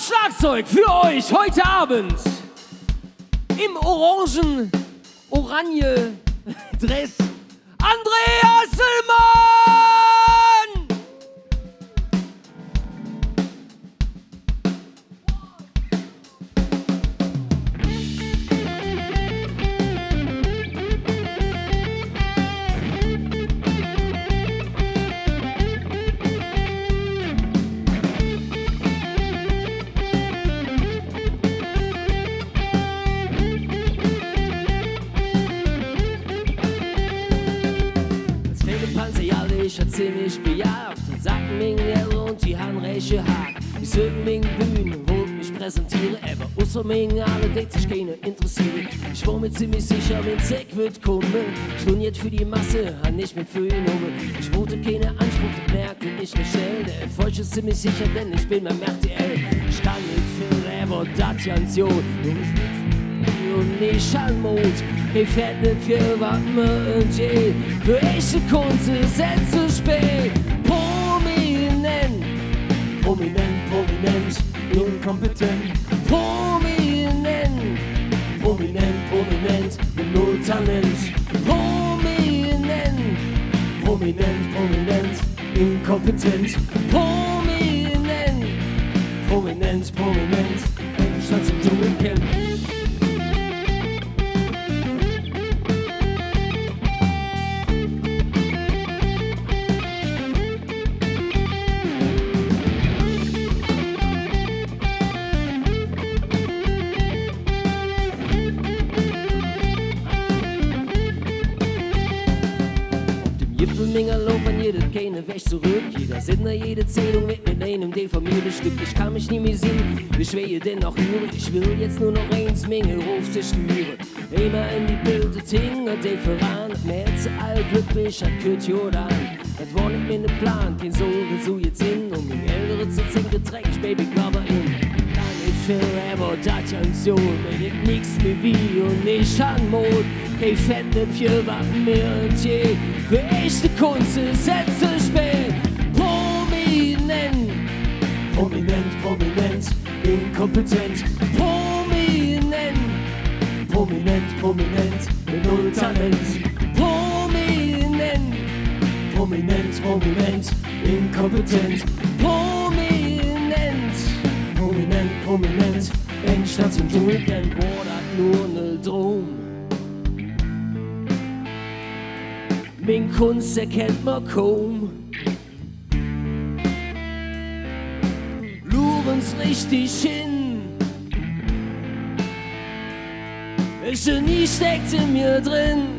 Schlagzeug für euch heute Abend im Oranje-Dress Andreas Hillmann! Ich hat ziemlich bejagt und sagten mir und die Handreiche hakt. Ich sögen mich Bühne, wollte mich präsentieren, aber außer mir alle geht sich keiner interessieren. Ich war mir ziemlich sicher, wenn Zeck wird kommen. Ich will nicht für die Masse, han nicht mehr für ihn um. Ich wollte keine Ansprüche merken, nicht mehr schnell. Der Erfolg ist ziemlich sicher, denn ich bin beim RTL. Ich kann nicht viel, aber das ganz jo. Und nicht an Mut, ich fährt nicht für was mir und je. Für echte Kunst ist es zu spät. Prominent, prominent, prominent, inkompetent. Prominent, prominent, prominent, mit null Talent. Prominent, prominent, prominent, inkompetent. Prominent, prominent, prominent, statt zum Dschungel kennt. Laufen jeder keine Weg zurück. Jeder Sender, jede Zählung wird mit einem Deal von mir bestückt. Ich kann mich nie mehr sehen, wie schwer ihr denn noch hören. Ich will jetzt nur noch eins, Menge Ruf zerstören. Immer in die Bilder Ting und den voran. Mehr zu all glücklich hat Kurt Jordan. Das war nicht mehr ne Plan, den so jetzt hin. Um den Ältere zu ziehen, träg ich Baby Glover in. Kann nicht viel, aber das und so. Mit ich nix mehr wie und nicht an Mut. Ich fänd nicht für was mehr und je. Für echte Kunst ist es zu spät. Prominent, prominent, prominent, inkompetent. Prominent, prominent, prominent, mit null Talent. Prominent, prominent, prominent, inkompetent. Prominent, prominent, prominent, Engstadt zum Dschungel kennt. Boah, das nur ne Drum. Min Kunst erkennt man kaum. Luren's richtig hin. Das Genie steckt in mir drin.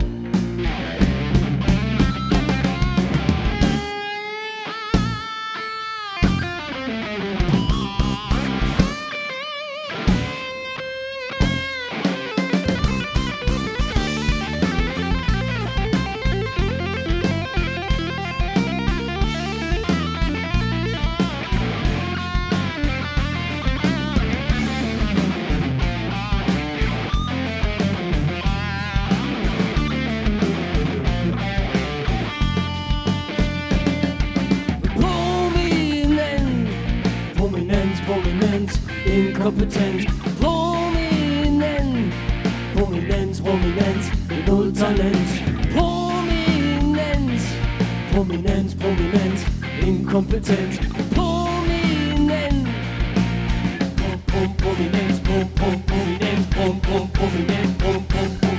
Prominent, inkompetent, prominent, prominent, prominent, mit null Talent. Prominent, prominent, prominent, inkompetent, prominent, prominent, prominent, prominent, prominent, prominent.